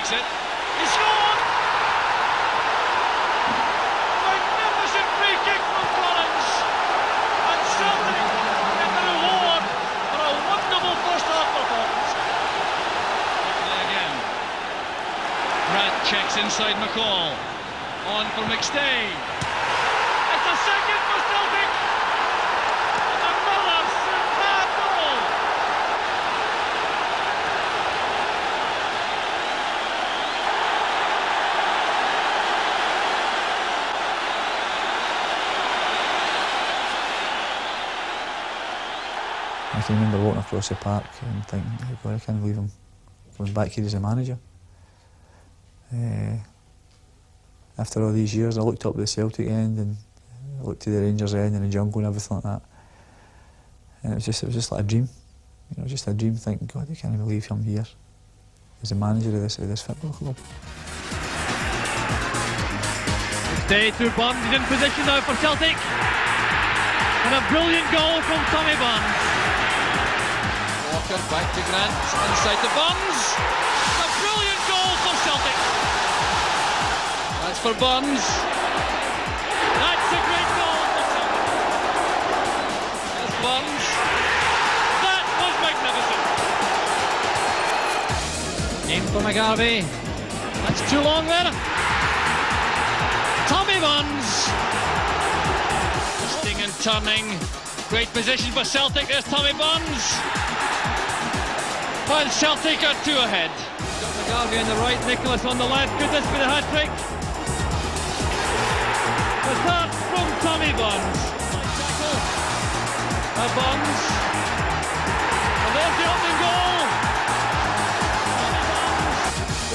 takes it. He scored! Magnificent free kick from Collins. And Celtic get the reward for a wonderful first-half performance. Play again. Pratt checks inside McCall. On for McStay. It's a second for Celtic. And another superb goal. I can remember walking across the park and thinking, oh God, I can't believe I'm going back here as a manager. After all these years, I looked up at the Celtic end and I looked to the Rangers end and the jungle and everything like that. And it was just like a dream. You know, just a dream thinking, God, I can't believe I'm here as a manager of this football club. Stay through Burns, he's in position now for Celtic. And a brilliant goal from Tommy Burns. Walker back to Grant, inside to Burns. A brilliant goal for Celtic. That's for Burns. That's a great goal for Celtic. There's Burns. That was magnificent. In for McGarvey. That's too long there. Tommy Burns. Twisting and turning. Great position for Celtic. There's Tommy Burns. While Celtic are two ahead. Got McGarvey on the right, Nicholas on the left. Goodness for the hat-trick. The start from Tommy Burns. Tackle. Burns. And there's the opening goal.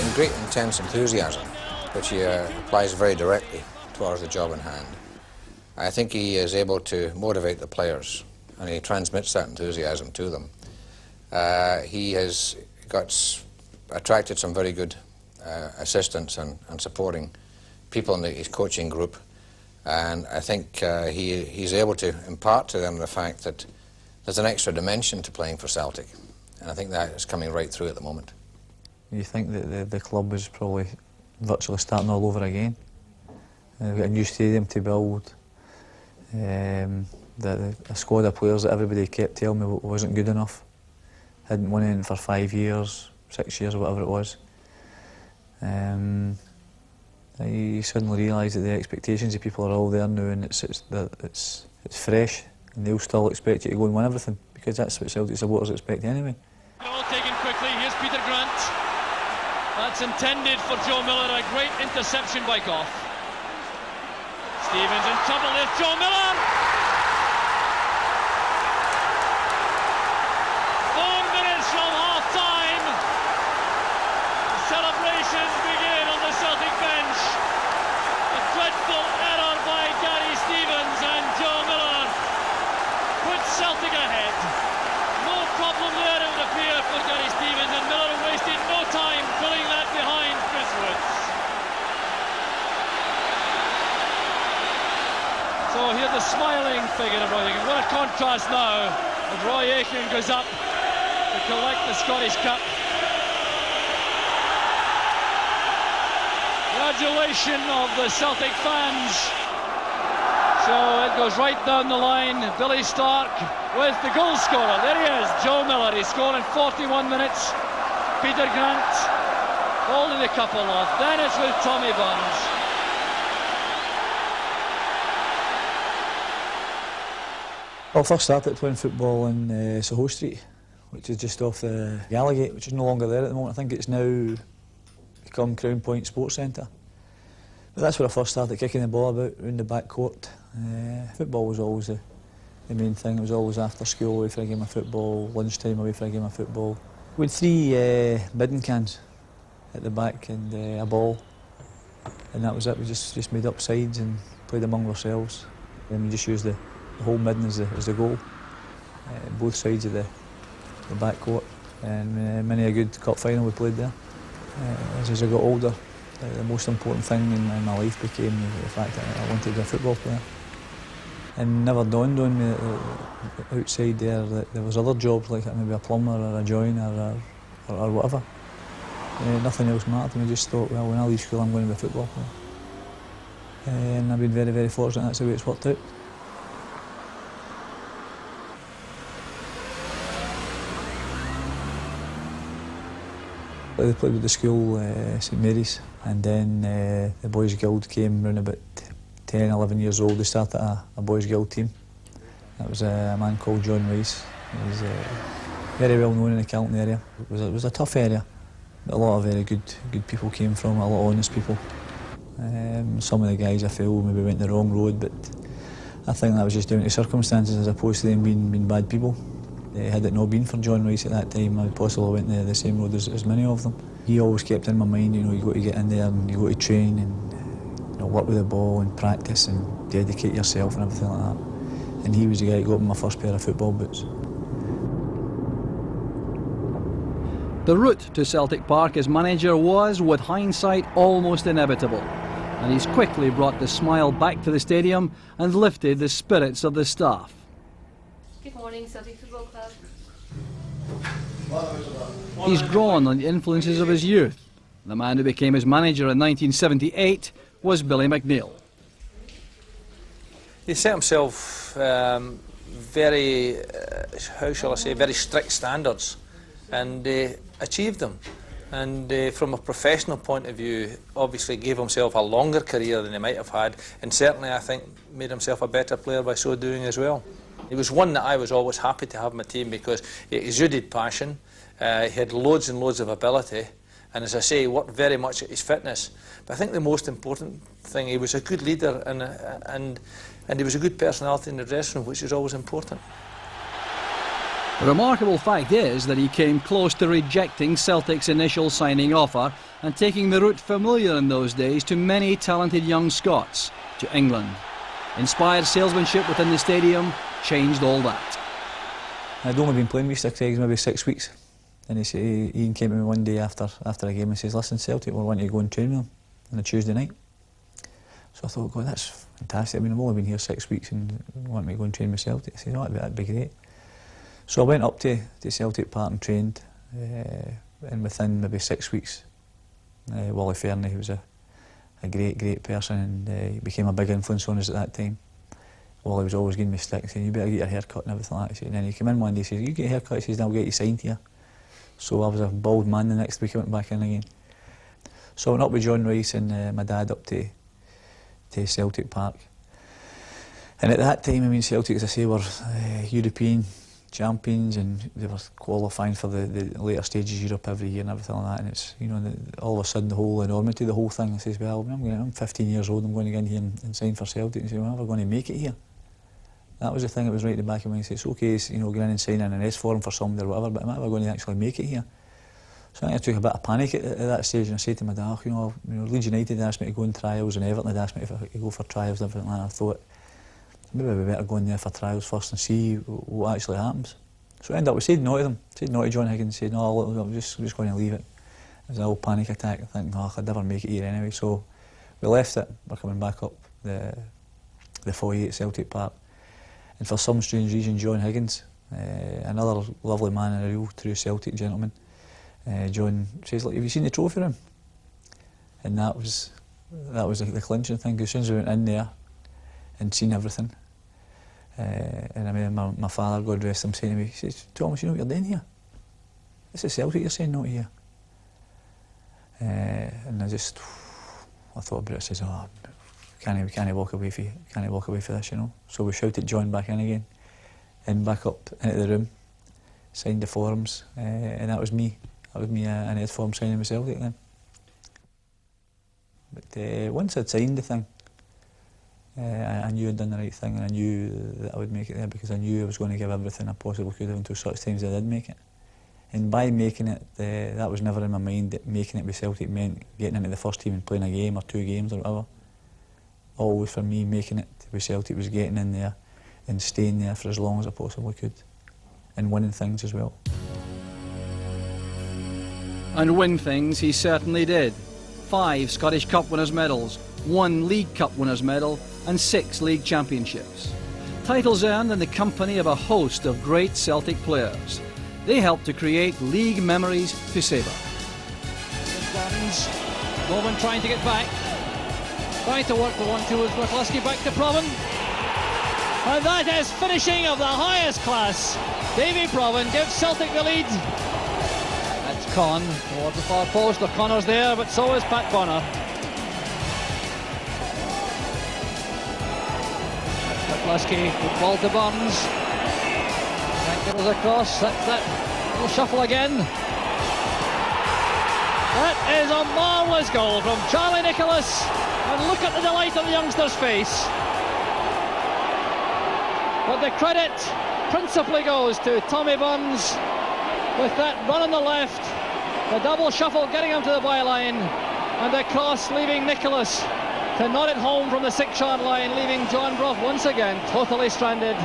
In great intense enthusiasm, which he applies very directly towards the job in hand. I think he is able to motivate the players and he transmits that enthusiasm to them. He has attracted some very good assistants and supporting people in his coaching group, and I think he's able to impart to them the fact that there's an extra dimension to playing for Celtic, and I think that is coming right through at the moment. You think that the club is probably virtually starting all over again. We've got a new stadium to build. A squad of players that everybody kept telling me wasn't good enough. Hadn't won anything for 5 years, 6 years, whatever it was. You suddenly realise that the expectations of people are all there now, and it's fresh, and they'll still expect you to go and win everything, because that's what Celtic supporters expect anyway. All taken quickly. Here's Peter Grant. That's intended for Joe Miller. A great interception by Goff. Stevens in trouble. There's Joe Miller. 4 minutes from half-time. The celebrations begin on the Celtic bench. A dreadful error by Gary Stevens, and Joe Miller puts Celtic ahead. No problem there, it would appear, for Gary Stevens, and Miller wasted no time pulling that behind Chris Woods. So here the smiling figure of Roy Aitken. What a contrast now as Roy Aitken goes up to collect the Scottish Cup. The adulation of the Celtic fans. So it goes right down the line. Billy Stark with the goal scorer. There he is, Joe Miller. He scored in 41 minutes. Peter Grant holding the couple off. Then it's with Tommy Burns. Well, I first started playing football in Soho Street, which is just off the Gallowgate, which is no longer there at the moment. I think it's now become Crown Point Sports Centre. But that's where I first started kicking the ball about, around the back court. Football was always the main thing. It was always after school away for a game of football, lunchtime away for a game of football. We had 3 bidding cans at the back and a ball, and that was it. We just made up sides and played among ourselves. Then we just used the whole midden as the goal, both sides of the back court, and many a good cup final we played there. As I got older, the most important thing in my life became the fact that I wanted to be a football player. And never dawned on me that outside there that there was other jobs like maybe a plumber or a joiner or whatever. Nothing else mattered, and I just thought, well, when I leave school I'm going to be a football player. And I've been very, very fortunate, that's the way it's worked out. They played with the school, St Mary's, and then the Boys Guild came around about 10, 11 years old. They started a Boys Guild team. That was a man called John Rice. He was very well known in the Calton area. It was a tough area. A lot of very good people came from, a lot of honest people. Some of the guys I feel maybe went the wrong road, but I think that was just down to circumstances as opposed to them being bad people. Had it not been for John Rice at that time, I possibly went the same road as many of them. He always kept in my mind, you know, you've got to get in there and you've got to train and work with the ball and practice and dedicate yourself and everything like that. And he was the guy that got me my first pair of football boots. The route to Celtic Park as manager was, with hindsight, almost inevitable. And he's quickly brought the smile back to the stadium and lifted the spirits of the staff. Good morning, Celtic Football Club. He's drawn on the influences of his youth. The man who became his manager in 1978 was Billy McNeill. He set himself very, how shall I say, very strict standards, and achieved them. And from a professional point of view, obviously gave himself a longer career than he might have had, and certainly I think made himself a better player by so doing as well. He was one that I was always happy to have in my team because he exuded passion, he had loads and loads of ability, and as I say, he worked very much at his fitness. But I think the most important thing, he was a good leader and he was a good personality in the dressing room, which is always important. The remarkable fact is that he came close to rejecting Celtic's initial signing offer and taking the route familiar in those days to many talented young Scots, to England. Inspired salesmanship within the stadium changed all that. I'd only been playing with Sir Craig's maybe 6 weeks. And Ian came to me one day after a game and says, listen, Celtic, we want you to go and train with them on a Tuesday night. So I thought, God, that's fantastic. I mean, I've only been here 6 weeks and want me to go and train with Celtic. I said, oh, that'd be great. So I went up to Celtic Park and trained, and within maybe 6 weeks, Wally Fernie, who was a great person, and he became a big influence on us at that time. Wally was always giving me stick, saying, you better get your hair cut and everything like that. And then he came in one day and says, you get your hair cut, he says, I'll get you signed here. So I was a bald man the next week, I went back in again. So I went up with John Rice and my dad up to Celtic Park. And at that time, I mean, Celtic, as I say, were European champions, and they were qualifying for the later stages of Europe every year and everything like that. And it's, you know, all of a sudden the whole enormity, the whole thing, I says, well, I'm 15 years old, I'm going to get in here and sign for Celtic. And say, well, I'm never going to make it here. That was the thing that was right at the back of my mind. It's okay, you know, going in and signing an S form for somebody or whatever, but am I ever going to actually make it here? So I think I took a bit of panic at that stage, and I said to my dad, you know, Leeds United asked me to go on trials, and Everton had asked me if I could go for trials and everything like that. I thought, maybe I'd be better going there for trials first and see what actually happens. So I ended up, we said no to them, said no to John Higgins, said no, I'm just going to leave it. It was a whole panic attack, I think, oh, I'd never make it here anyway. So we left it, we're coming back up the foyer at Celtic Park. And for some strange reason, John Higgins, another lovely man and a real true Celtic gentleman, John says, look, have you seen the trophy room? And that was the clinching thing, because as soon as we went in there and seen everything, and I mean, my father, God rest him, saying to me, he says, Thomas, you know what you're doing here? This is Celtic, you're saying no here. And I thought about it, I says, oh, we can't walk away for this, you know. So we shouted John back in again, and back up into the room, signed the forms, and that was me. That was me an S form signing with Celtic then. But once I'd signed the thing, I knew I'd done the right thing, and I knew that I would make it there, because I knew I was going to give everything I possibly could have until such times I did make it. And by making it, that was never in my mind that making it with Celtic meant getting into the first team and playing a game or 2 games or whatever. Always for me, making it with Celtic was getting in there and staying there for as long as I possibly could, and winning things as well. And win things he certainly did. 5 Scottish Cup winners' medals, 1 League Cup winners' medal, and 6 league championships. Titles earned in the company of a host of great Celtic players. They helped to create league memories to savour. Burns. Bowman trying to get back. Trying to work the 1-2 with McCluskey, back to Provan. And that is finishing of the highest class. Davy Provan gives Celtic the lead. That's Con towards the far post. O'Connor's there, but so is Pat Bonner. McCluskey, good ball to Burns. That goes across. That's that little shuffle again. That is a marvellous goal from Charlie Nicholas. And look at the delight on the youngster's face. But the credit principally goes to Tommy Burns with that run on the left, the double shuffle getting him to the byline, and the cross leaving Nicholas to nod it home from the 6-yard line, leaving John Brough once again totally stranded.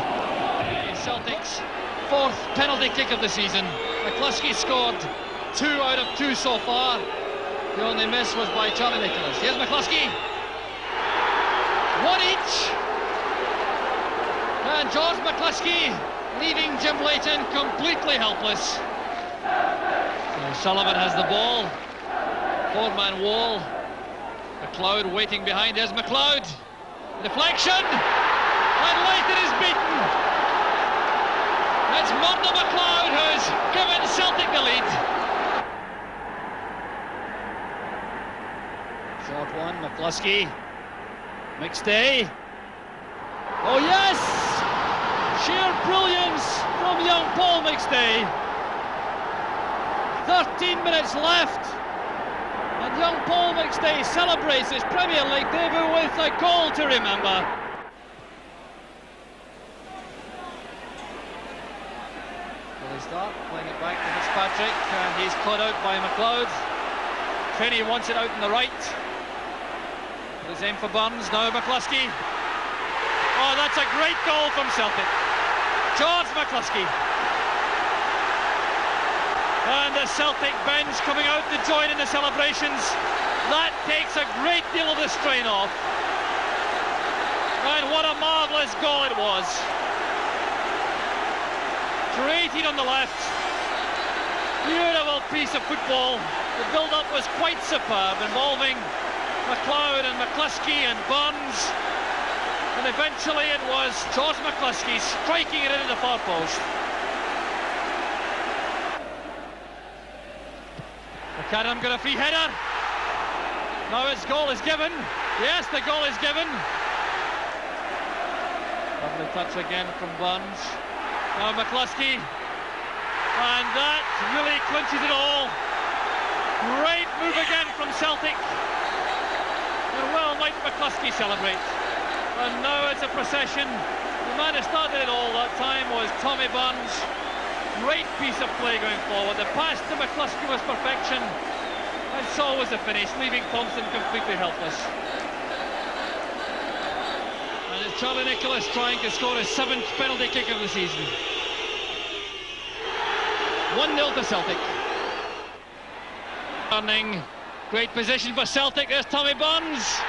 Celtic's 4th penalty kick of the season. McCluskey scored 2 out of 2 so far. The only miss was by Charlie Nicholas. Here's McCluskey. 1 each. And George McCluskey leaving Jim Leighton completely helpless. So Sullivan has the ball. 4-man wall. McLeod waiting behind. There's McLeod. Deflection. And Leighton is beaten. It's Murdo McLeod who's given Celtic the lead. Short one, McCluskey. McStay. Oh yes! Sheer brilliance from young Paul McStay. 13 minutes left. And young Paul McStay celebrates his Premier League debut with a goal to remember. Will he start? Playing it back to Fitzpatrick, and he's caught out by McLeod. Finney wants it out on the right. His aim for Burns, now McCluskey. Oh, that's a great goal from Celtic. George McCluskey. And the Celtic bench coming out to join in the celebrations. That takes a great deal of the strain off. And what a marvellous goal it was. Created on the left. Beautiful piece of football. The build-up was quite superb, involving McLeod and McCluskey and Burns. And eventually it was George McCluskey striking it into the far post. McAdam got a free header. Now his goal is given. Yes, the goal is given. Lovely touch again from Burns. Now McCluskey. And that really clinches it all. Great move again from Celtic. And well might McCluskey celebrate. And now it's a procession. The man who started it all that time was Tommy Burns. Great piece of play going forward. The pass to McCluskey was perfection. And so was the finish, leaving Thompson completely helpless. And it's Charlie Nicholas trying to score his 7th penalty kick of the season. 1-0 to Celtic. Turning. Great position for Celtic. There's Tommy Burns.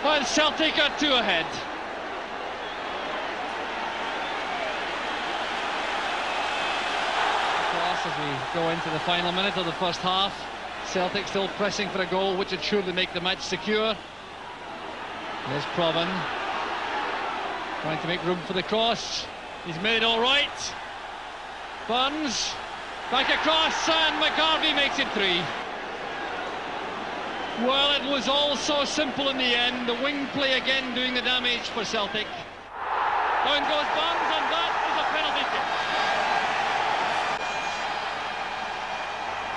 And Celtic are 2 ahead. Across as we go into the final minute of the first half. Celtic still pressing for a goal, which would surely make the match secure. There's Provan. Trying to make room for the cross. He's made it all right. Burns. Back across, and McGarvey makes it 3. Well, it was all so simple in the end. The wing play again doing the damage for Celtic. Down goes Burns, and that is a penalty kick.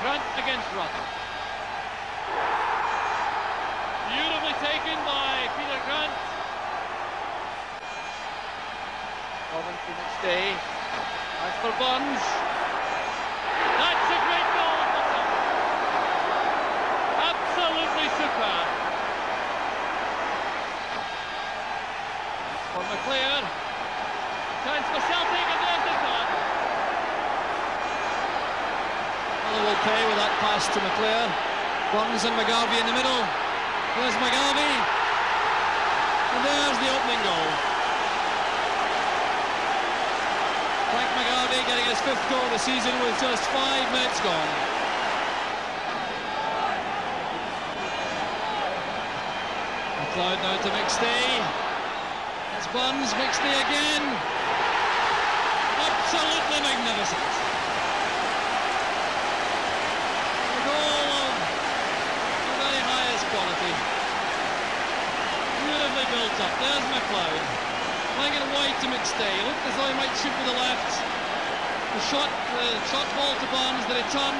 Grant against Rutter. Beautifully taken by Peter Grant. Coventry next day. As for Burns. That's a great goal for Celtic. Absolutely superb. For McLeod. Chance for Celtic, and there's the third. Will pay with that pass to McLeod. Burns and McGarvey in the middle. There's McGarvey. And there's the opening goal. Frank McGarvey getting his 5th goal of the season with just 5 minutes gone. McLeod now to McStay. It's Burns, McStay again. Absolutely magnificent. A goal of the very highest quality. Beautifully built up. There's McLeod. Playing it wide to McStay. Looked as though he might shoot with the left. The shot ball to Burns, the return,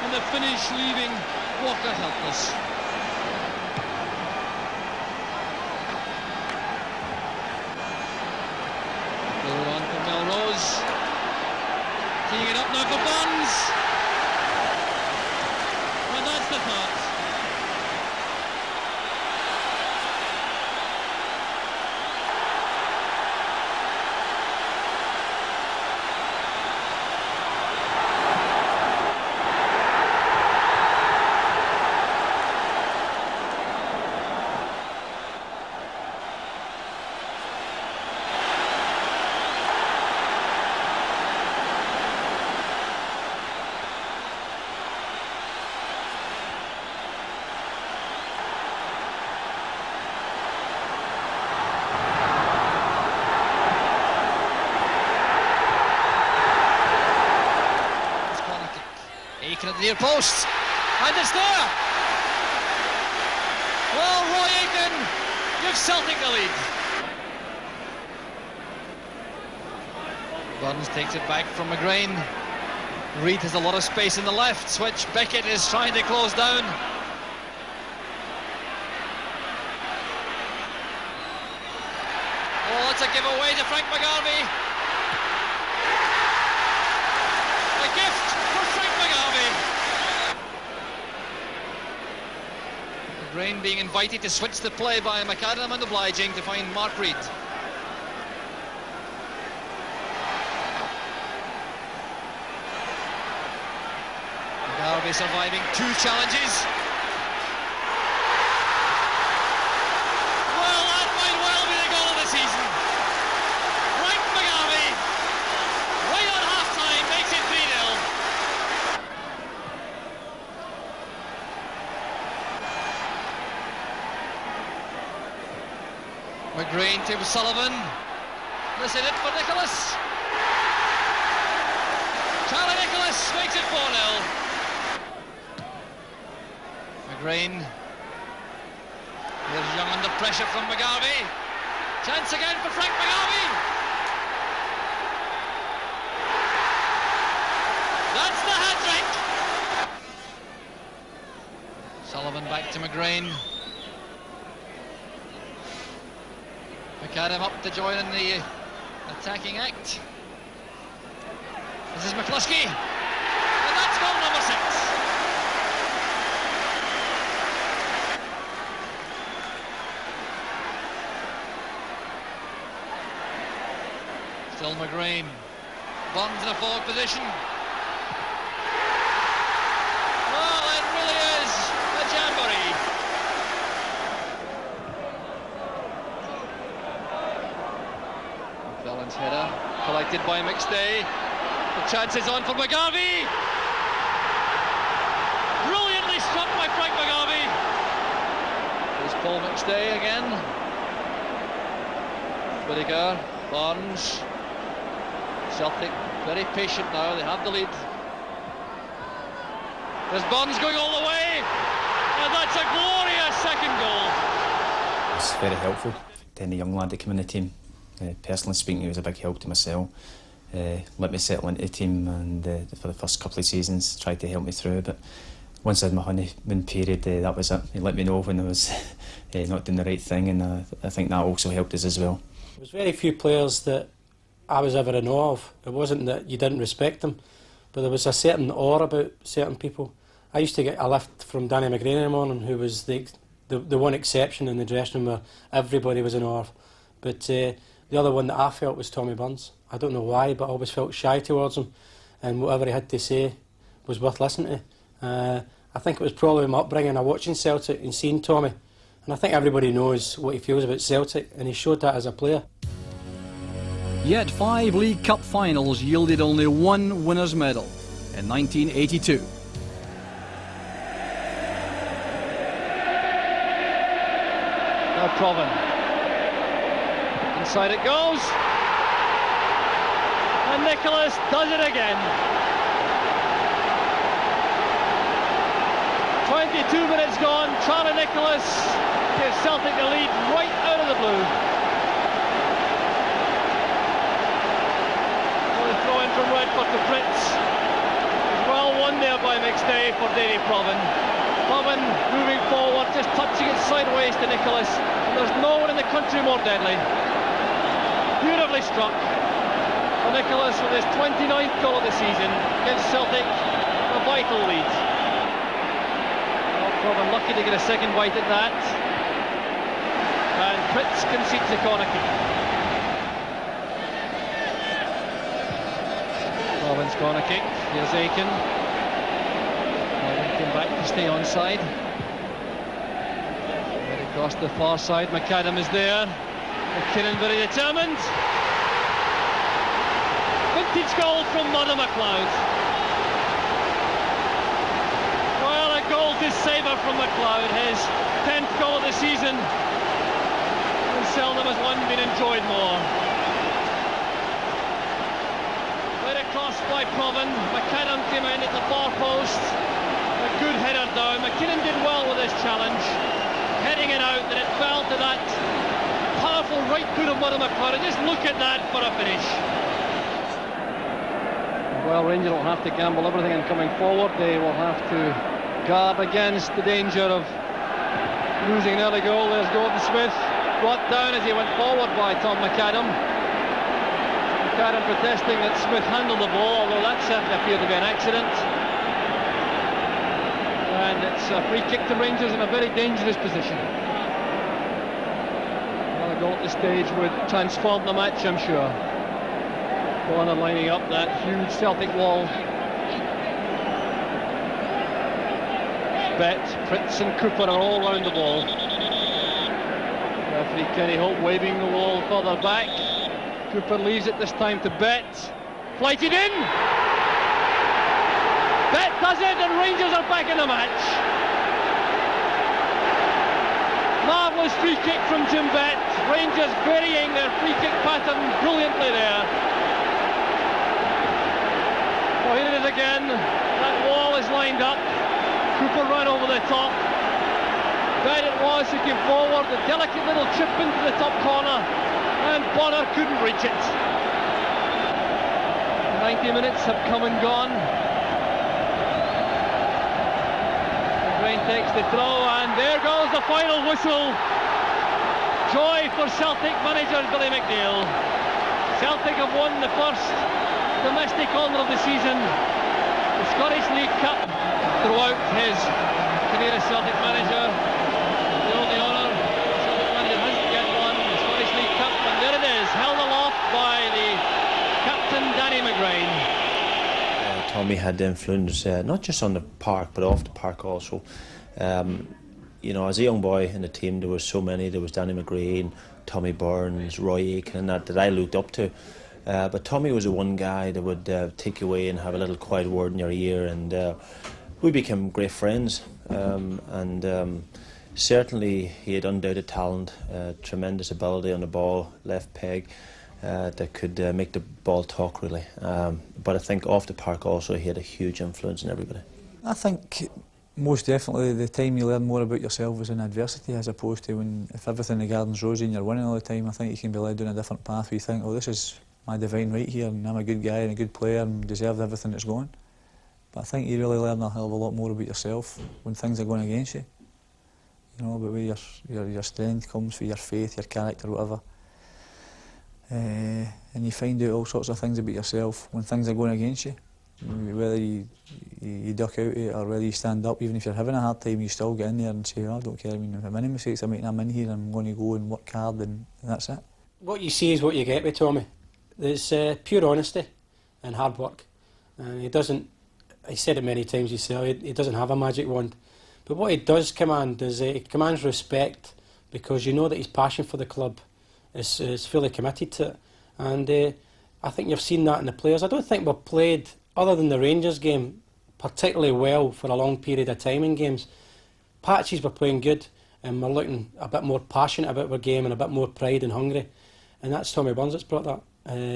and the finish leaving Walker helpless. On for Melrose. Teeing it up now for Burns. And that's the thought. At the near post, and it's there. Well, Roy Aitken gives Celtic the lead. Burns takes it back from McGrain. Reid has a lot of space in the left, which Beckett is trying to close down. Oh, it's a giveaway to Frank McGarvey. A gift for Frank McGarvey. McGrain being invited to switch the play by McAdam and obliging to find Mark Reid. McGarvey surviving 2 challenges. Well, that might well be the goal of the season. Frank McGarvey, right on half-time, makes it 3-0. McGrain to Sullivan. This is it for Nicholas. Charlie Nicholas makes it 4-0. McGrain. There's Young under pressure from McGarvey. Chance again for Frank McGarvey. That's the hat-trick. Sullivan back to McGrain. McAdam up to join in the attacking act. This is McCluskey, and that's goal number 6. Still McGrain. Burns in a forward position. Well, it really is a jamboree. McClellan's header, collected by McStay. The chance is on for McGarvey. Brilliantly struck by Frank McGarvey. There's Paul McStay again. Whittaker, Burns. Celtic very patient now, they have the lead. There's Burns going all the way, and that's a glorious second goal. It's very helpful to any young lad that came in the team. Personally speaking, he was a big help to myself. Let me settle into the team, and for the first couple of seasons tried to help me through, but once I had my honeymoon period, that was it. He let me know when I was not doing the right thing, and I think that also helped us as well. There was very few players that I was ever in awe of. It wasn't that you didn't respect them, but there was a certain awe about certain people. I used to get a lift from Danny McGrain in the morning, who was the one exception in the dressing room where everybody was in awe of. But the other one that I felt was Tommy Burns. I don't know why, but I always felt shy towards him, and whatever he had to say was worth listening to. I think it was probably my upbringing of watching Celtic and seeing Tommy, and I think everybody knows what he feels about Celtic, and he showed that as a player. Yet 5 League Cup finals yielded only 1 winner's medal in 1982. Now Provan. Inside it goes. And Nicholas does it again. 22 minutes gone. Charlie Nicholas gives Celtic the lead right out of the blue. Throw in from Redford to Prince. Well won there by McStay for Davy Provan. Provan moving forward, just touching it sideways to Nicholas. And there's no one in the country more deadly. Beautifully struck. And Nicholas, with his 29th goal of the season, gives Celtic a vital lead. Well, Provan lucky to get a second bite at that. And Prince concedes the corner kick. Provan's corner kick. Here's Aiken. Came back to stay onside. Right across the far side. McAdam is there. McKinnon very determined. Vintage goal from Mother McLeod. Well, a goal to savour from McLeod. His 10th goal of the season. And seldom has one been enjoyed more. Cross by Provan. McAdam came in at the far post. A good header down. McKinnon did well with this challenge, heading it out, and it fell to that powerful right foot of Mother McLeod. And just look at that for a finish. Well, Rangers will have to gamble everything in coming forward. They will have to guard against the danger of losing an early goal. There's Gordon Smith, brought down as he went forward by Tom McAdam. McAdam protesting that Smith handled the ball, although that certainly appeared to be an accident. And it's a free kick to Rangers in a very dangerous position. Another goal at this stage would transform the match, I'm sure. Bonner lining up that huge Celtic wall. Bet, Prince and Cooper are all round the ball. Referee Kenny Hope waving the wall further back. Cooper leaves it this time to Bet. Flighted in! Bet does it, and Rangers are back in the match. Marvellous free kick from Jim Bet. Rangers varying their free kick pattern brilliantly there. Oh, here it is again. That wall is lined up. Cooper ran over the top. Bet it was who came forward. A delicate little chip into the top corner. And Bonner couldn't reach it. 90 minutes have come and gone. Drain takes the throw, and there goes the final whistle. Joy for Celtic manager Billy McNeill. Celtic have won the first domestic honour of the season, the Scottish League Cup. Throughout his career as Celtic manager, the only honour Celtic manager hasn't yet won, the Scottish League Cup, and there it is, held aloft by the captain Danny McGrain. Tommy had influence not just on the park but off the park also. You know, as a young boy in the team there was so many. There was Danny McGrain, Tommy Burns, Roy Aiken and that I looked up to. But Tommy was the one guy that would take you away and have a little quiet word in your ear, and we became great friends. Certainly he had undoubted talent, tremendous ability on the ball, left peg, that could make the ball talk really. But I think off the park also he had a huge influence on everybody. I think most definitely the time you learn more about yourself is in adversity, as opposed to when, if everything in the garden's rosy and you're winning all the time. I think you can be led down a different path where you think, oh, this is my divine right here and I'm a good guy and a good player and deserve everything that's going. But I think you really learn a hell of a lot more about yourself when things are going against you. You know, about where your strength comes from, your faith, your character, whatever. And you find out all sorts of things about yourself when things are going against you. Whether you duck out of it or whether you stand up, even if you're having a hard time, you still get in there and say, oh, I don't care, I mean, if I'm any mistakes I'm making, I'm in here, I'm going to go and work hard, and that's it. What you see is what you get with Tommy. There's pure honesty and hard work. He doesn't, I said it many times himself, he doesn't have a magic wand. But what he does command is he commands respect, because you know that his passion for the club is fully committed to it. And I think you've seen that in the players. I don't think we've played, other than the Rangers game, particularly well for a long period of time in games. Patches were playing good, and we're looking a bit more passionate about our game and a bit more pride and hungry. And that's Tommy Burns that's brought that.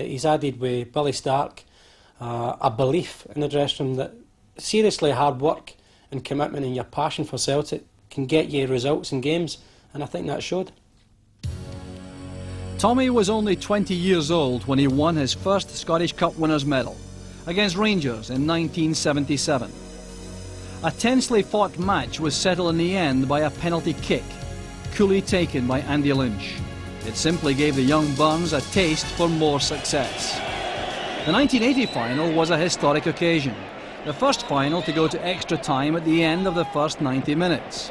He's added with Billy Stark a belief in the dressing room that seriously hard work and commitment and your passion for Celtic can get you results in games, and I think that showed. Tommy was only 20 years old when he won his first Scottish Cup winners' medal against Rangers in 1977. A tensely fought match was settled in the end by a penalty kick, coolly taken by Andy Lynch. It simply gave the young Burns a taste for more success. The 1980 final was a historic occasion, the first final to go to extra time at the end of the first 90 minutes.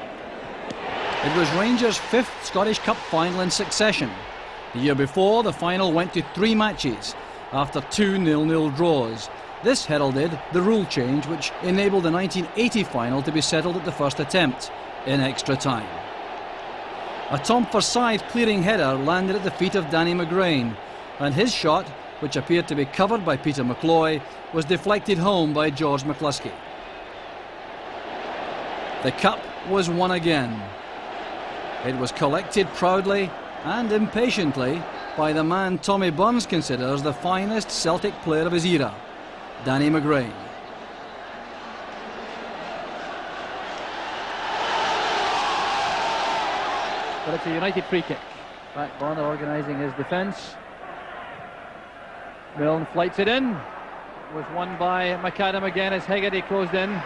It was Rangers' 5th Scottish Cup final in succession. The year before, the final went to 3 matches after 2 0-0 draws. This heralded the rule change which enabled the 1980 final to be settled at the first attempt, in extra time. A Tom Forsyth clearing header landed at the feet of Danny McGrain, and his shot, which appeared to be covered by Peter McCloy, was deflected home by George McCluskey. The cup was won again. It was collected proudly and impatiently by the man Tommy Burns considers the finest Celtic player of his era, Danny McGrain. But it's a United free kick. Back Bonner organising his defence. Milne flights it in. Was won by McAdam again as Hegarty closed in.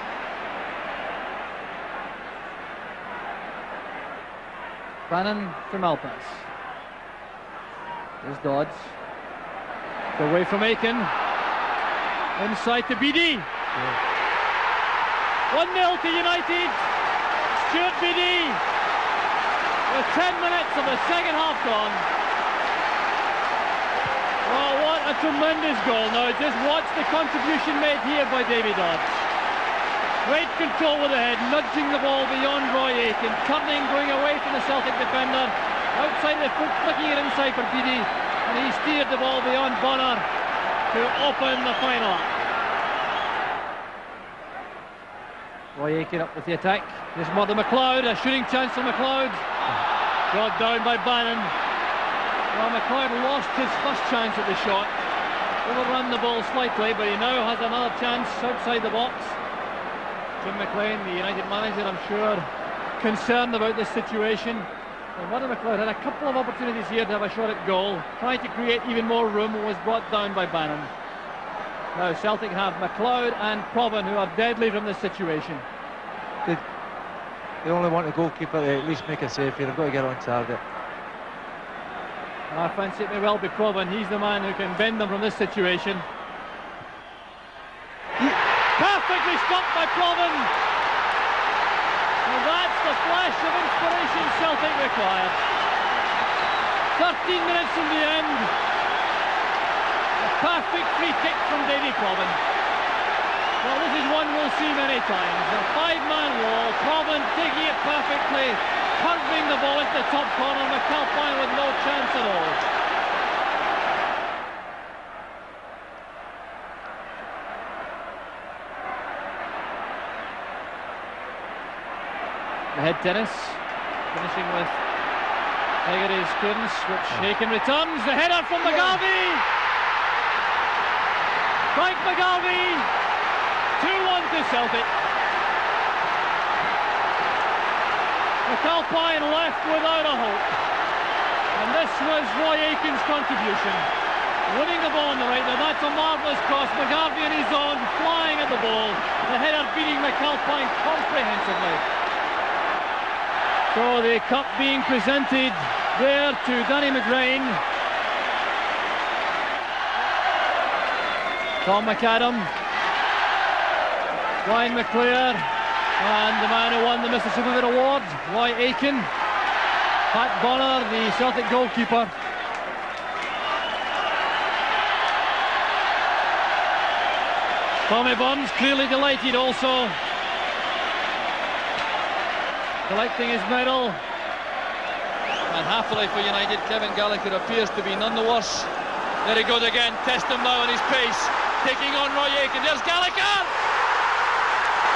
Bannon for Malpas. There's Dodds. Away from Aiken. Inside to BD. 1-0 to United. Stuart BD. With 10 minutes of the second half gone. Well, what a tremendous goal. Now just watch the contribution made here by Davy Dodds. Great control with the head, nudging the ball beyond Roy Aitken, turning, going away from the Celtic defender, outside the foot, flicking it inside for BD, and he steered the ball beyond Bonner to open the final up. Roy Aitken up with the attack. Here's Murdo McLeod, a shooting chance for McLeod. Brought down by Bannon. Well, McLeod lost his first chance at the shot. Overrun the ball slightly, but he now has another chance outside the box. Jim McLean, the United manager, I'm sure, concerned about this situation. Well, Murdo McLeod had a couple of opportunities here to have a shot at goal, trying to create even more room, and was brought down by Bannon. Now Celtic have McLeod and Provan, who are deadly from this situation. They only want the goalkeeper to at least make a save here. They've got to get on target. I fancy it may well be Provan. He's the man who can bend them from this situation. Perfectly stopped by Provan. And that's the flash of inspiration Celtic required. 13 minutes from the end. A perfect free kick from Davy Provan. Well, this is one we'll see many times. A 5-man wall, Provan taking it perfectly, curving the ball into the top corner, McAlpine with no chance at all. The head tennis, finishing with Hegarty's clearance, which Aiken returns. The header from McGarvey! Frank McGarvey! 2-1 to Celtic. McAlpine left without a hope. And this was Roy Aitken's contribution. Winning the ball on the right, now that's a marvellous cross. McGarvey in his own, flying at the ball. The header beating McAlpine comprehensively. So the cup being presented there to Danny McGrain. Tom McAdam, Ryan McClare, and the man who won the Mr. Superman Award, Roy Aitken. Pat Bonner, the Celtic goalkeeper. Tommy Burns clearly delighted also. Collecting his medal. And happily for United, Kevin Gallagher appears to be none the worse. There he goes again, test him now on his pace. Taking on Roy Aitken, there's Gallagher!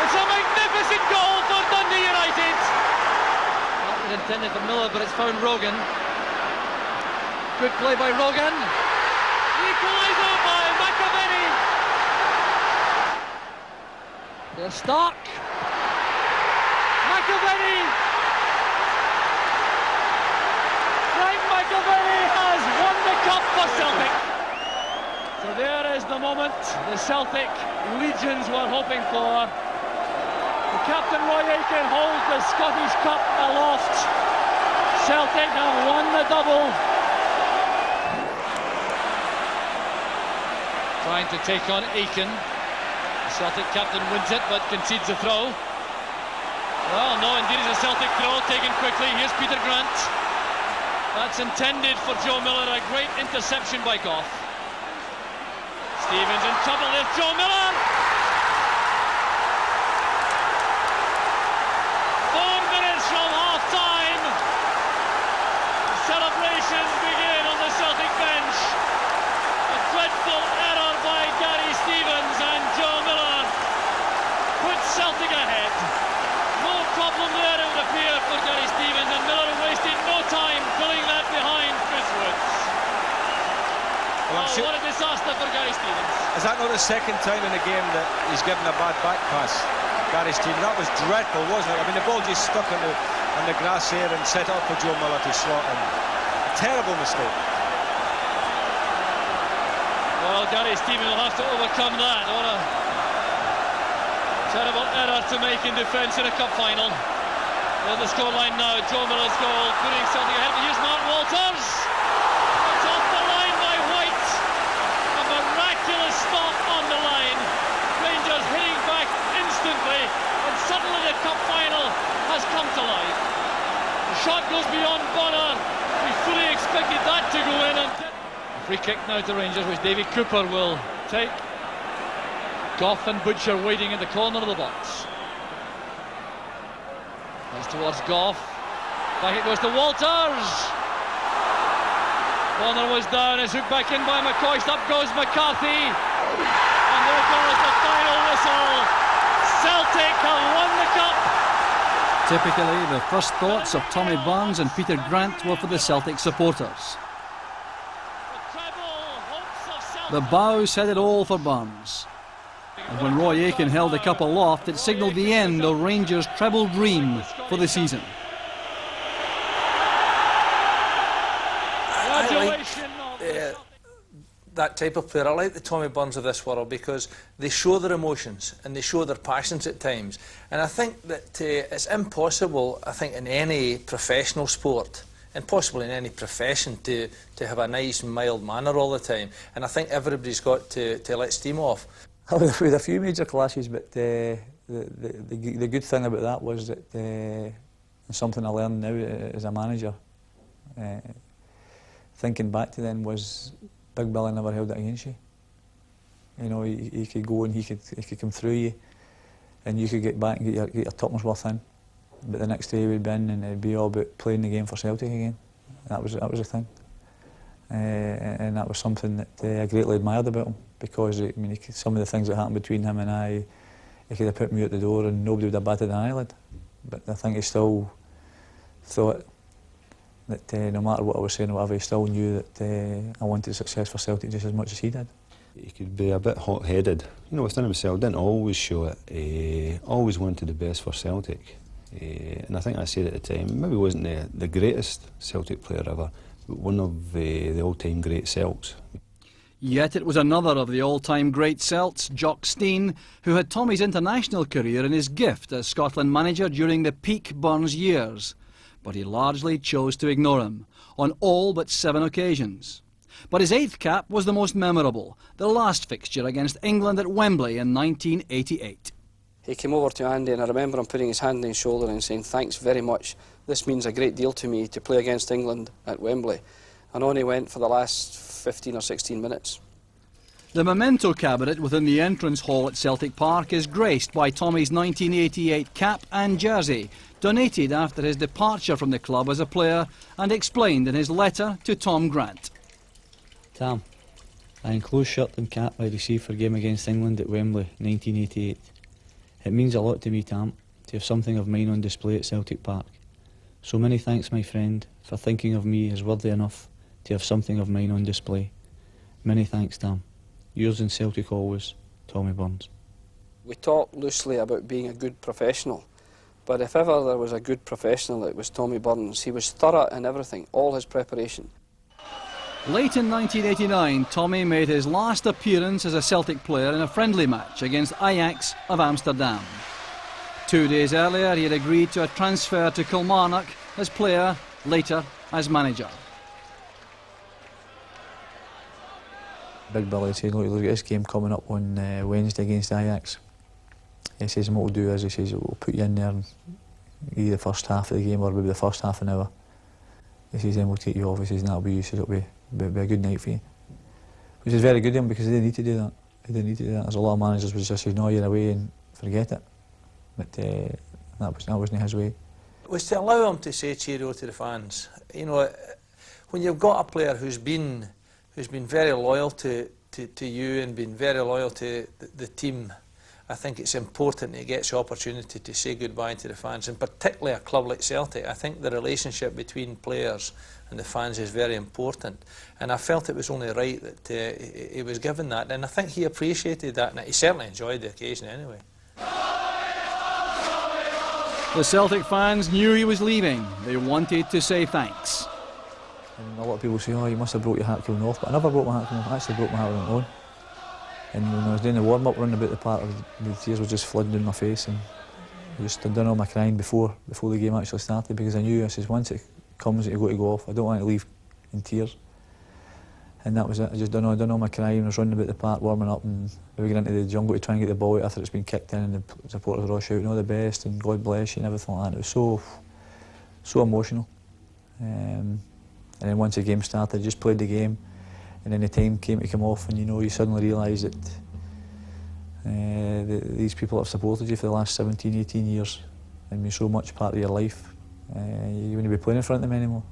It's a magnificent goal for Dundee United! That was intended for Miller, but it's found Rogan. Good play by Rogan. Equaliser by McAvenny. There's Stark. McAvenny. Frank McAvenny has won the cup for Celtic. So there is the moment the Celtic legions were hoping for. The captain Roy Aitken holds the Scottish Cup aloft. Celtic have won the double. Trying to take on Aitken. The Celtic captain wins it but concedes the throw. Well, no, indeed it's a Celtic throw taken quickly. Here's Peter Grant. That's intended for Joe Miller. A great interception by Gough. Stevens in trouble. There's Joe Miller. 4 minutes from half-time. Celebrations begin on the Celtic bench. A dreadful error by Gary Stevens, and Joe Miller puts Celtic ahead. No problem there, it would appear, for Gary Stevens, and Miller wasted no time pulling that behind Chris Woods. Well, what a disaster for Gary Stevens. Is that not the second time in the game that he's given a bad back pass, Gary Stevens? That was dreadful, wasn't it? I mean, the ball just stuck on the grass here and set up for Joe Miller to slot in. A terrible mistake. Well, Gary Stevens will have to overcome that. What a terrible error to make in defence in a cup final. There's the scoreline now. Joe Miller's goal, putting Celtic ahead. Here's Mark Walters. It's off the line by White. A miraculous stop on the line. Rangers hitting back instantly, and suddenly the cup final has come to life. The shot goes beyond Bonner. We fully expected that to go in. And free kick now to Rangers, which Davy Cooper will take. Gough and Butcher waiting in the corner of the box. Goes towards Gough. Back it goes to Walters. Bonner was down, is hooked back in by McCoist. Up goes McCarthy. And there goes the final whistle. Celtic have won the cup. Typically, the first thoughts of Tommy Burns and Peter Grant were for the Celtic supporters. The bows had it all for Burns. And when Roy Aitken held the cup aloft, it signalled the end of Rangers' treble dream for the season. I like that type of player. I like the Tommy Burns of this world because they show their emotions and they show their passions at times. And I think that it's impossible, I think, in any professional sport and possibly in any profession to have a nice, mild manner all the time. And I think everybody's got to let steam off. We had a few major clashes, but the good thing about that was that something I learned now as a manager, thinking back to then, was Big Billy never held it against you. You know, he could go and he could come through you, and you could get back and get your topmost worth in. But the next day he would be in, and it'd be all about playing the game for Celtic again. That was the thing, and that was something that I greatly admired about him, because I mean, some of the things that happened between him and I, he could have put me out the door and nobody would have batted an eyelid. But I think he still thought that no matter what I was saying or whatever, he still knew that I wanted success for Celtic just as much as he did. He could be a bit hot-headed, you know, within himself, didn't always show it, always wanted the best for Celtic. And I think I said at the time, maybe wasn't the greatest Celtic player ever, but one of the all-time great Celts. Yet it was another of the all-time great Celts, Jock Stein, who had Tommy's international career in his gift as Scotland manager during the peak Burns years. But he largely chose to ignore him, on all but 7 occasions. But his 8th cap was the most memorable, the last fixture against England at Wembley in 1988. He came over to Andy, and I remember him putting his hand on his shoulder and saying, "Thanks very much. This means a great deal to me to play against England at Wembley." And on he went for the last 15 or 16 minutes. The memento cabinet within the entrance hall at Celtic Park is graced by Tommy's 1988 cap and jersey, donated after his departure from the club as a player and explained in his letter to Tom Grant. Tam, an enclosed shirt and cap I received for a game against England at Wembley 1988. It means a lot to me, Tam, to have something of mine on display at Celtic Park. So many thanks, my friend, for thinking of me as worthy enough to have something of mine on display. Many thanks, Tam. Yours in Celtic always, Tommy Burns. We talk loosely about being a good professional, but if ever there was a good professional, it was Tommy Burns. He was thorough in everything, all his preparation. Late in 1989, Tommy made his last appearance as a Celtic player in a friendly match against Ajax of Amsterdam. 2 days earlier, he had agreed to a transfer to Kilmarnock as player, later as manager. Big Billy said, look at this game coming up on Wednesday against Ajax. He says, and what we'll do is, he says, we'll put you in there and either the first half of the game or maybe the first half an hour. He says, then we'll take you off. He says, and that'll be you. He says, it'll be a good night for you. Which is very good of him because he didn't need to do that. He didn't need to do that. There's a lot of managers would just say, no, you're away and forget it. But that wasn't his way. It was to allow him to say cheerio to the fans. You know, when you've got a player who's been very loyal to you and been very loyal to the team, I think it's important he gets the opportunity to say goodbye to the fans, and particularly a club like Celtic. I think the relationship between players and the fans is very important, and I felt it was only right that he was given that, and I think he appreciated that, and he certainly enjoyed the occasion anyway. The Celtic fans knew he was leaving. They wanted to say thanks. And a lot of people say, oh, you must have broke your heart killing off, but I never broke my heart killing off. I actually broke my heart on my own. And when I was doing the warm-up running about the park, the tears were just flooding down my face, and I'd done all my crying before the game actually started, because I knew, I says, once it comes that you've got to go off, I don't want to leave in tears. And that was it. I just done all my crying. I was running about the park warming up, and we were into the jungle to try and get the ball out after it's been kicked in, and the supporters were all shouting all the best and God bless you and everything like that. It was so emotional. And then once the game started, I just played the game, and then the time came to come off, and you suddenly realise that these people have supported you for the last 17, 18 years and been so much part of your life. You wouldn't be playing in front of them anymore.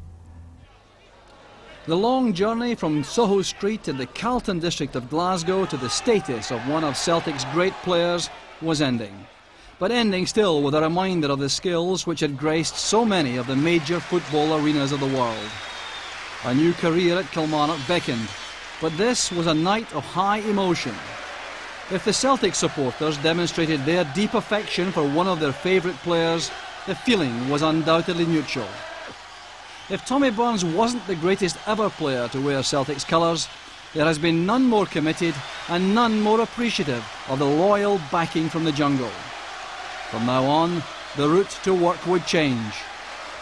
The long journey from Soho Street in the Carlton district of Glasgow to the status of one of Celtic's great players was ending. But ending still with a reminder of the skills which had graced so many of the major football arenas of the world. A new career at Kilmarnock beckoned, but this was a night of high emotion. If the Celtic supporters demonstrated their deep affection for one of their favourite players, the feeling was undoubtedly mutual. If Tommy Burns wasn't the greatest ever player to wear Celtic's colours, there has been none more committed and none more appreciative of the loyal backing from the jungle. From now on, the route to work would change,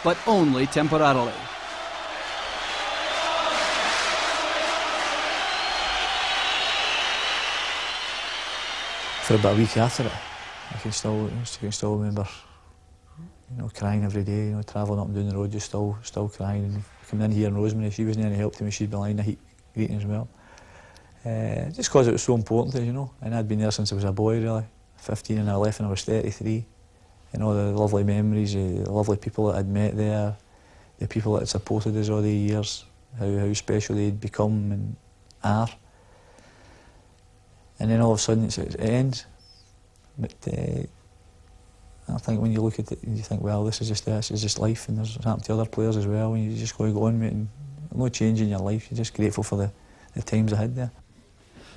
but only temporarily. For about a week after it, I can still remember, crying every day, travelling up and down the road, just still crying. And coming in here in Rosemary, she wasn't any help to me, she'd be lying the heat greeting as well. Just because it was so important to us, and I'd been there since I was a boy, really. 15 and I left when I was 33. All the lovely memories, the lovely people that I'd met there, the people that had supported us all the years, how special they'd become and are. And then all of a sudden it ends. But I think when you look at it, you think, well, this is just life, and there's happened to other players as well, and you just got to go on with it, and no change in your life. You're just grateful for the times ahead there.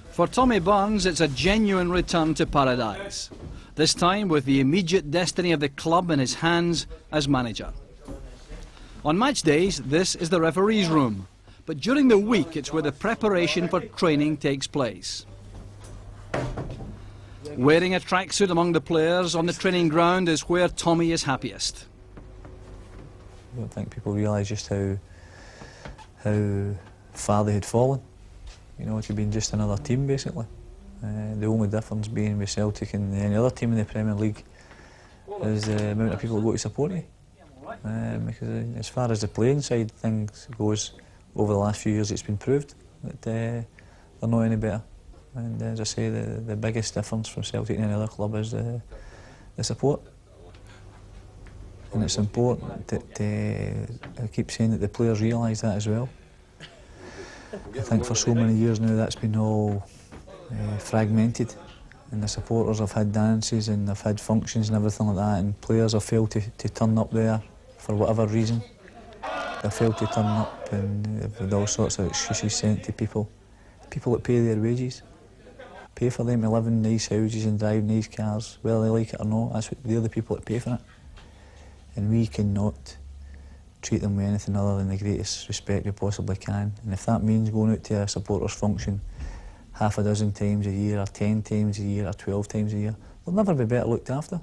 For Tommy Burns, it's a genuine return to paradise, this time with the immediate destiny of the club in his hands as manager. On match days, this is the referee's room, but during the week it's where the preparation for training takes place. Wearing a tracksuit among the players on the training ground is where Tommy is happiest. I don't think people realise just how far they had fallen. To being just another team, basically. The only difference being with Celtic and any other team in the Premier League is the amount of people who go to support you. Because as far as the playing side things goes, over the last few years it's been proved that they're not any better. And as I say, the biggest difference from Celtic and any other club is the support. And it's important that I keep saying that the players realise that as well. I think for so many years now that's been all fragmented, and the supporters have had dances and they've had functions and everything like that, and players have failed to turn up there for whatever reason, they fail to turn up, and with all sorts of excuses sent to people that pay their wages, pay for them to live in nice houses and drive nice cars, whether they like it or not. They're the people that pay for it. And we cannot treat them with anything other than the greatest respect we possibly can. And if that means going out to a supporters function half a dozen times a year, or 10 times a year, or 12 times a year, they'll never be better looked after.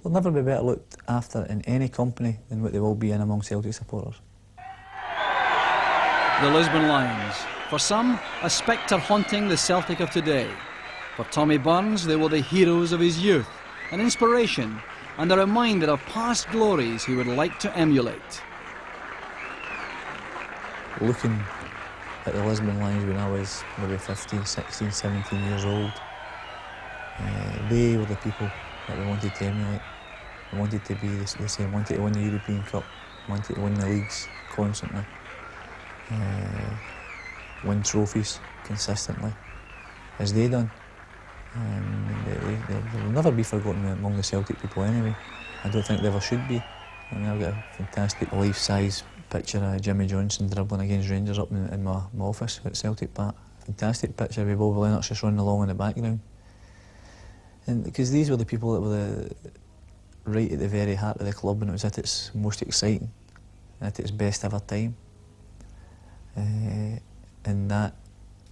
They'll never be better looked after in any company than what they will be in among Celtic supporters. The Lisbon Lions. For some, a spectre haunting the Celtic of today. For Tommy Burns, they were the heroes of his youth, an inspiration and a reminder of past glories he would like to emulate. Looking at the Lisbon Lions when I was maybe 15, 16, 17 years old, they were the people that we wanted to emulate. We wanted to be the same, wanted to win the European Cup, wanted to win the leagues constantly, win trophies consistently, as they done. They will never be forgotten among the Celtic people anyway. I don't think they ever should be. I mean, I've got a fantastic life-size picture of Jimmy Johnson dribbling against Rangers up in my office at Celtic Park. Fantastic picture with Bobby Lennox just running along in the background. And because these were the people that were right at the very heart of the club when it was at its most exciting, at its best ever time. And that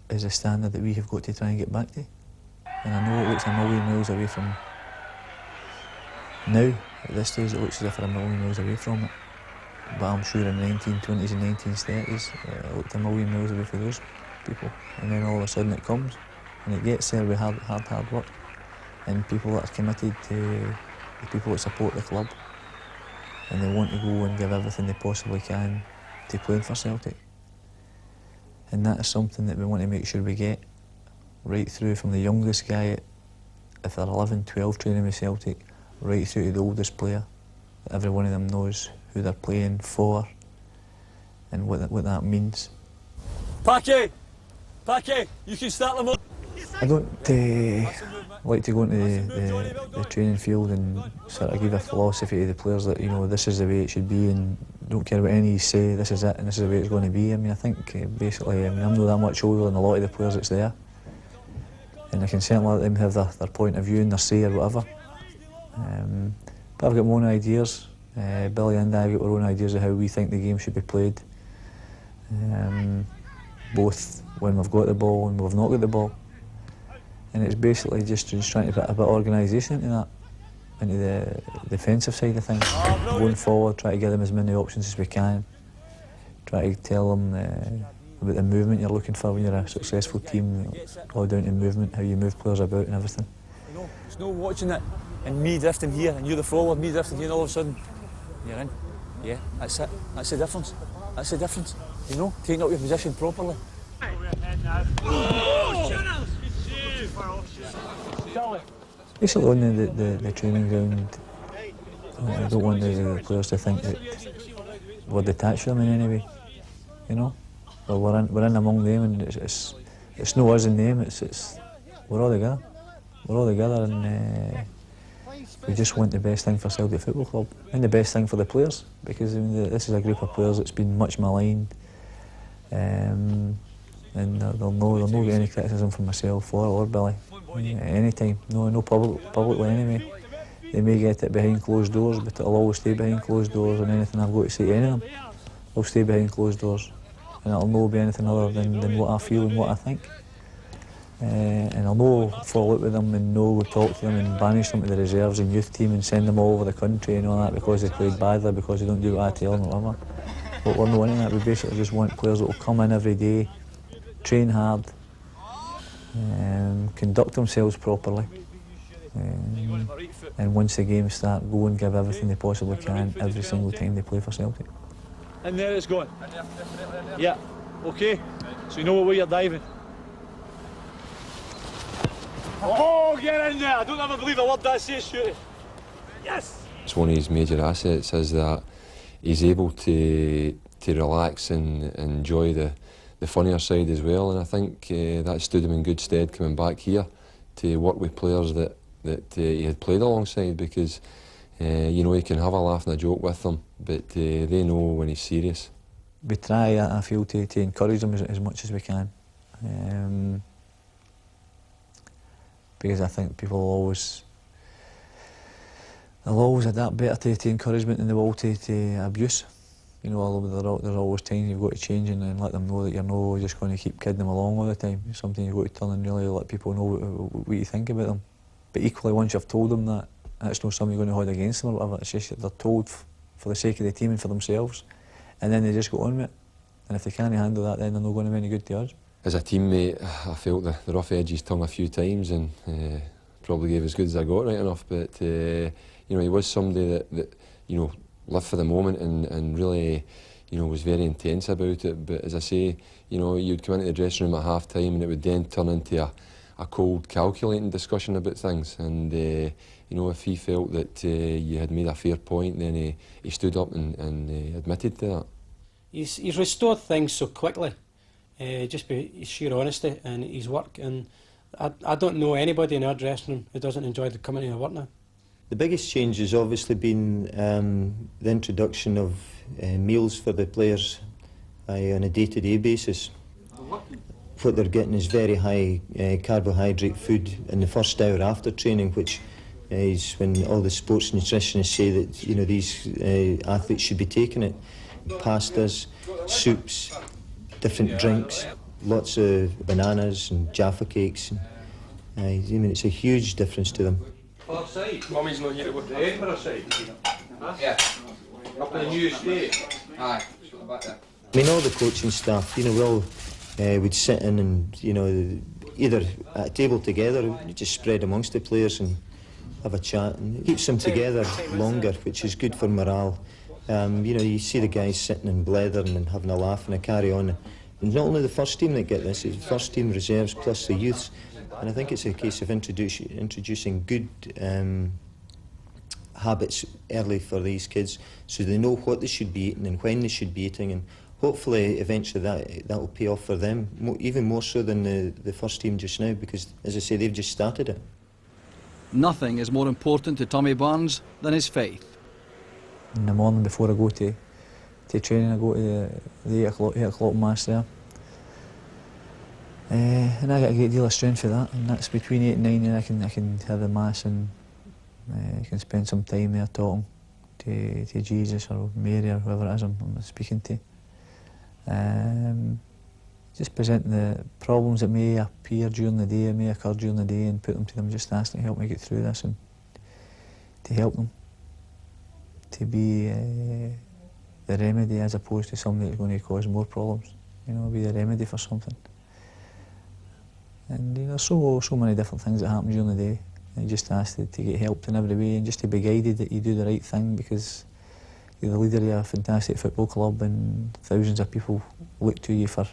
is a standard that we have got to try and get back to. And I know it looks a million miles away from now. At this stage, it looks as if we're a million miles away from it. But I'm sure in the 1920s and 1930s, it looked a million miles away for those people. And then all of a sudden it comes, and it gets there with hard work, and people that are committed to the people that support the club, and they want to go and give everything they possibly can to playing for Celtic. And that is something that we want to make sure we get right through from the youngest guy, if they're 11, 12 training with Celtic, right through to the oldest player. Every one of them knows who they're playing for and what that means. Paquet, you can start them up. I don't like to go into the training field and sort of give a philosophy to the players that, you know, this is the way it should be, and don't care what any say, this is it and this is the way it's going to be. I mean, I think basically, I'm not that much older than a lot of the players that's there, and I can certainly let them have their point of view and their say or whatever. But I've got my own ideas. Billy and I have got our own ideas of how we think the game should be played, both when we've got the ball and when we've not got the ball. And it's basically just trying to put a bit of organisation into that, into the defensive side of things. Going forward, try to give them as many options as we can. Try to tell them about the movement you're looking for when you're a successful team, all down to movement, how you move players about and everything. You know, it's no watching it and me drifting here and you're the forward, me drifting here, and all of a sudden you're in. Yeah, that's it. That's the difference. That's the difference. You know, taking up your position properly. Basically on the training ground, I don't want the players to think that we're detached from them in any way, you know. Well, we're in among them, and it's no us and them, we're all together. We're all together, and we just want the best thing for Celtic Football Club, and the best thing for the players, because I mean, this is a group of players that's been much maligned, and they'll not get any criticism from myself or Billy at any time. No publicly anyway. They may get it behind closed doors, but it'll always stay behind closed doors, and anything I've got to say to any of them will stay behind closed doors, and it'll not be anything other than what I feel and what I think. And I'll no fall out with them and no talk to them and banish them to the reserves and youth team and send them all over the country and all that because they played badly, because they don't do what I tell them or whatever. But we're not into that. We basically just want players that will come in every day, train hard, conduct themselves properly, and once the games start, go and give everything they possibly can every single time they play for Celtic. And there it's going. Yeah, okay. So you know what way you're diving. Oh, get in there! I don't ever believe a word that says shooting. Yes! It's one of his major assets is that he's able to relax and enjoy the funnier side as well, and I think that stood him in good stead coming back here to work with players that he had played alongside, because You know, you can have a laugh and a joke with them, but they know when he's serious. We try, I feel, to encourage them as much as we can. Because I think people they'll always adapt better to encouragement than they will to abuse. You know, although there's always times you've got to change and let them know that you're not just going to keep kidding them along all the time. Sometimes you've got to turn and really let people know what you think about them. But equally, once you've told them that, that's not something you're going to hold against them or whatever. It's just that they're told for the sake of the team and for themselves, and then they just go on with it. And if they can't handle that, then they're not going to be any good to us. As a teammate, I felt the rough edges tongue a few times and probably gave as good as I got, right enough. But you know, he was somebody that you know, lived for the moment and really, you know, was very intense about it. But as I say, you know, you'd come into the dressing room at half time and it would then turn into a cold, calculating discussion about things. And you know, if he felt that you had made a fair point, then he stood up and admitted to that. He's restored things so quickly, just by his sheer honesty and his work. And I don't know anybody in our dressing room who doesn't enjoy coming to work now. The biggest change has obviously been the introduction of meals for the players on a day-to-day basis. What they're getting is very high carbohydrate food in the first hour after training, which is when all the sports nutritionists say that, you know, these athletes should be taking it. Pastas, soups, different drinks, lots of bananas and Jaffa cakes. I mean, it's a huge difference to them. Mummy's not here to work the Edinburgh side. Yeah. Up in the new estate. Aye. I mean, all the coaching staff, you know, we all would sit in and, you know, either at a table together, you just spread amongst the players and have a chat, and it keeps them together longer, which is good for morale. You know, you see the guys sitting and blethering and having a laugh and a carry on. And not only the first team that get this, it's the first team reserves plus the youths. And I think it's a case of introducing good habits early for these kids, so they know what they should be eating and when they should be eating, and hopefully eventually that will pay off for them, even more so than the first team just now, because, as I say, they've just started it. Nothing is more important to Tommy Burns than his faith. In the morning before I go to training, I go to the 8 o'clock mass there. And I get a great deal of strength for that, and that's between 8 and 9, and I can have the mass and I can spend some time there talking to Jesus or Mary or whoever it is I'm speaking to. Just presenting the problems that may appear during the day, may occur during the day, and put them to them, just asking to help me get through this and to help them. To be the remedy as opposed to something that's going to cause more problems. You know, be the remedy for something. And you know, so many different things that happen during the day. And you just ask to get helped in every way and just to be guided that you do the right thing, because you're the leader of a fantastic football club and thousands of people look to you for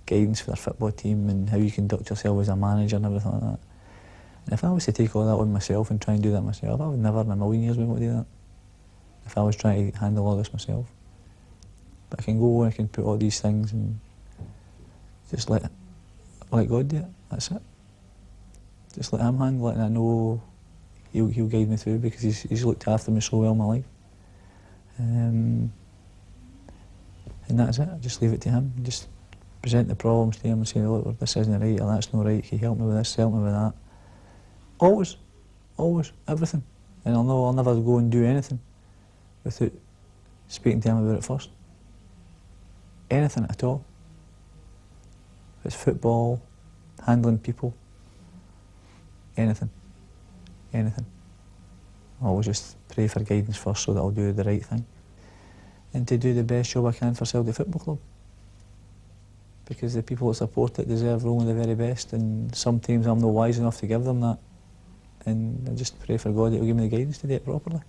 guidance for their football team and how you conduct yourself as a manager and everything like that. And if I was to take all that on myself and try and do that myself, I would never in a million years be able to do that. If I was trying to handle all this myself. But I can go and I can put all these things and just let God do it. That's it. Just let him handle it, and I know he'll guide me through, because he's looked after me so well in my life. And that's it. I just leave it to him. Just present the problems to him and say, look, this isn't right, or that's not right. Can you help me with this? Help me with that. Always, everything. And I'll never go and do anything without speaking to him about it first. Anything at all. If it's football, handling people, anything. I always just pray for guidance first so that I'll do the right thing. And to do the best job I can for Celtic Football Club. Because the people that support it deserve only the very best, and sometimes I'm not wise enough to give them that. And I just pray for God that He'll give me the guidance to do it properly.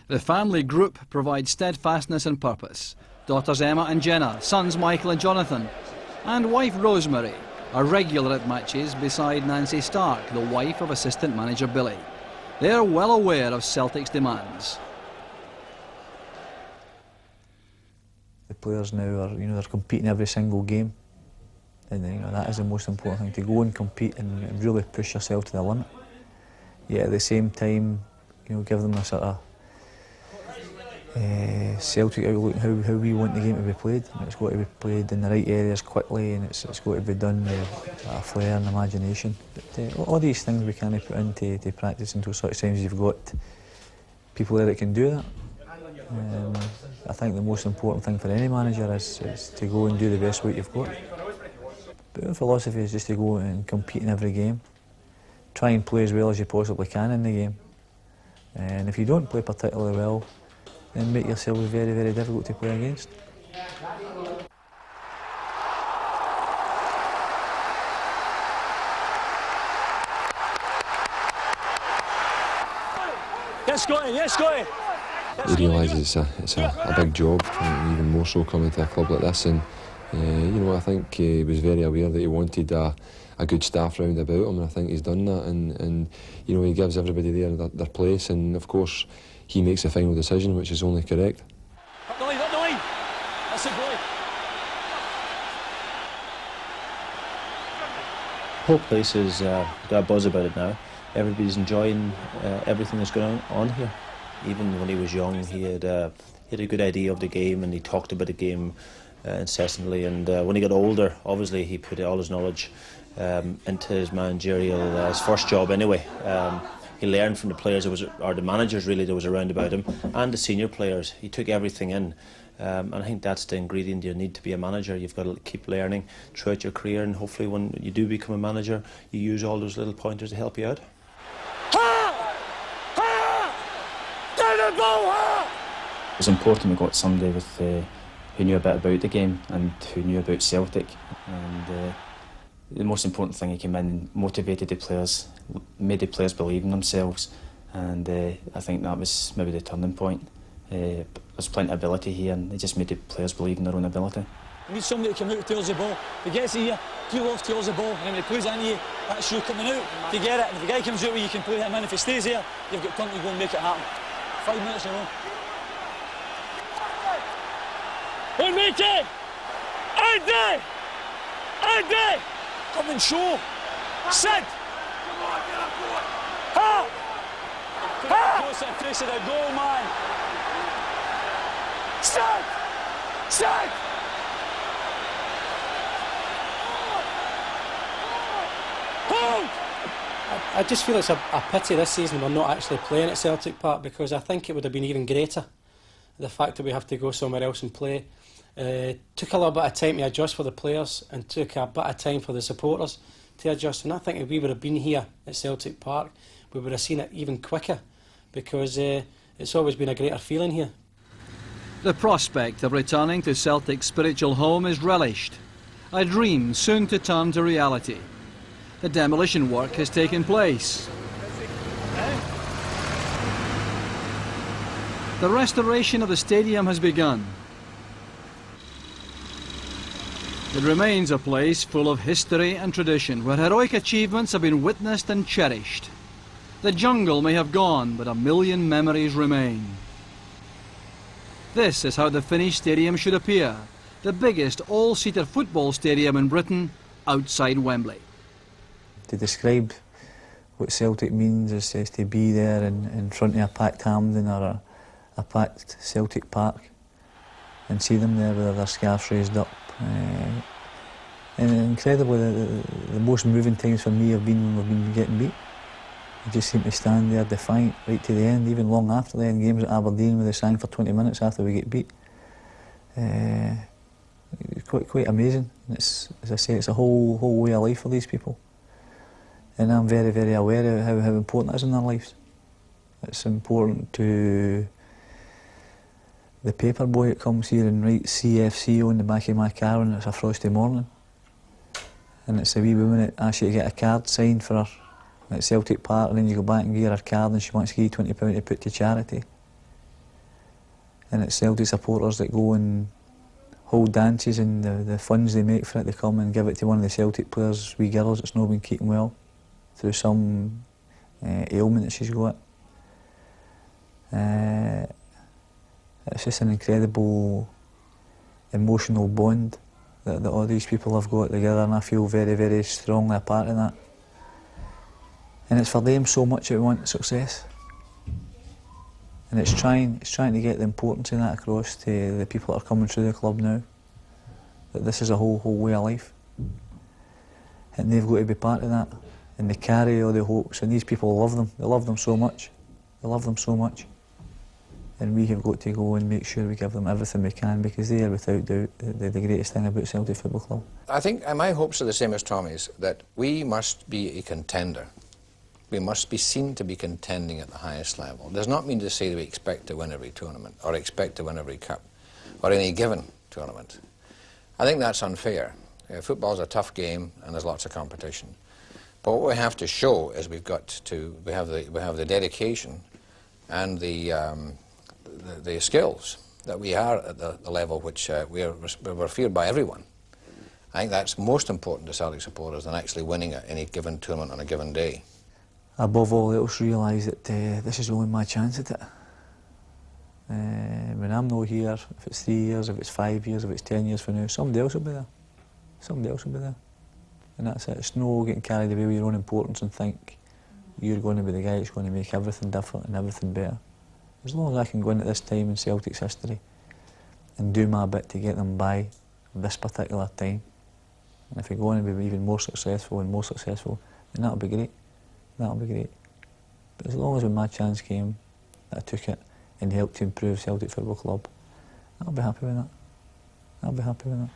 The family group provides steadfastness and purpose. Daughters Emma and Jenna, sons Michael and Jonathan, and wife Rosemary are regular at matches beside Nancy Stark, the wife of assistant manager Billy. They're well aware of Celtic's demands. The players now are, they're competing every single game, and that is the most important thing, to go and compete and really push yourself to the limit. Yet at the same time, give them a sort of Celtic outlook, how we want the game to be played. And it's got to be played in the right areas quickly, and it's got to be done with a flair and imagination. But all these things we can't put into practice until such times you've got people there that can do that. I think the most important thing for any manager is to go and do the best what you've got. But our philosophy is just to go and compete in every game. Try and play as well as you possibly can in the game. And if you don't play particularly well, then make yourself very, very difficult to play against. Yes, Scotty, yes, Scotty! He realises it's a big job, and even more so coming to a club like this. And I think he was very aware that he wanted a good staff round about him, and I think he's done that. And he gives everybody there their place, and of course he makes the final decision, which is only correct. Up the line, up the line! That's it, boy! Whole place has got a buzz about it now. Everybody's enjoying everything that's going on here. Even when he was young, he had a good idea of the game, and he talked about the game incessantly. And when he got older, obviously he put all his knowledge into his managerial, his first job anyway. He learned from the players, or the managers really, that was around about him, and the senior players. He took everything in. And I think that's the ingredient you need to be a manager. You've got to keep learning throughout your career, and hopefully when you do become a manager, you use all those little pointers to help you out. It was important we got somebody who knew a bit about the game and who knew about Celtic. And the most important thing, he came in and motivated the players, made the players believe in themselves. And I think that was maybe the turning point. There's plenty of ability here, and they just made the players believe in their own ability. You need somebody to come out who tails the ball. If he gets here, peel off, tails the ball, and then when he plays it into you, that's you coming out to get it. And if the guy comes out where you can play him in, if he stays here, you've got plenty to go and make it happen. 5 minutes in a row. One meeting! Andy! Andy! Come and show! Sid! Ha! Ha! Close and face of the goal, man! Sid! Sid! Hold! I just feel it's a pity this season we're not actually playing at Celtic Park, because I think it would have been even greater, the fact that we have to go somewhere else and play. Took a little bit of time to adjust for the players, and took a bit of time for the supporters to adjust, and I think if we would have been here at Celtic Park, we would have seen it even quicker, because it's always been a greater feeling here. The prospect of returning to Celtic's spiritual home is relished, a dream soon to turn to reality. The demolition work has taken place. The restoration of the stadium has begun. It remains a place full of history and tradition, where heroic achievements have been witnessed and cherished. The jungle may have gone, but a million memories remain. This is how the finished stadium should appear, the biggest all-seater football stadium in Britain outside Wembley. To describe what Celtic means is to be there in front of a packed Hampden or a packed Celtic Park and see them there with their scarves raised up. And incredibly, the most moving times for me have been when we've been getting beat. They just seem to stand there defiant right to the end, even long after the end games at Aberdeen, where they sang for 20 minutes after we get beat. It's quite amazing. It's, as I say, it's a whole way of life for these people. And I'm very, very aware of how important that is in their lives. It's important to the paper boy that comes here and writes CFC on the back of my car when it's a frosty morning. And it's a wee woman that asks you to get a card signed for her at Celtic Park, and then you go back and give her a card and she wants to give you £20 to put to charity. And it's Celtic supporters that go and hold dances, and the funds they make for it, they come and give it to one of the Celtic players' wee girls that's not been keeping well through some ailment that she's got. It's just an incredible emotional bond that all these people have got together, and I feel very, very strongly a part of that. And it's for them so much that we want success. And it's trying to get the importance of that across to the people that are coming through the club now, that this is a whole way of life. And they've got to be part of that. And they carry all the hopes, and these people love them. They love them so much. They love them so much. And we have got to go and make sure we give them everything we can, because they are without doubt the greatest thing about Celtic Football Club. I think my hopes are the same as Tommy's, that we must be a contender. We must be seen to be contending at the highest level. It does not mean to say that we expect to win every tournament, or expect to win every cup, or any given tournament. I think that's unfair. Football's a tough game, and there's lots of competition. But what we have to show is we have the dedication and the skills that we are at the level which we're feared by everyone. I think that's most important to Celtic supporters than actually winning at any given tournament on a given day. Above all else, realise that this is only my chance at it. When I'm not here, if it's 3 years, if it's 5 years, if it's 10 years from now, somebody else will be there. Somebody else will be there. And that's it. It's no getting carried away with your own importance and think you're going to be the guy that's going to make everything different and everything better. As long as I can go into this time in Celtic's history and do my bit to get them by this particular time, and if we go on to be even more successful, then that'll be great. That'll be great. But as long as when my chance came, that I took it and helped to improve Celtic Football Club, I'll be happy with that. I'll be happy with that.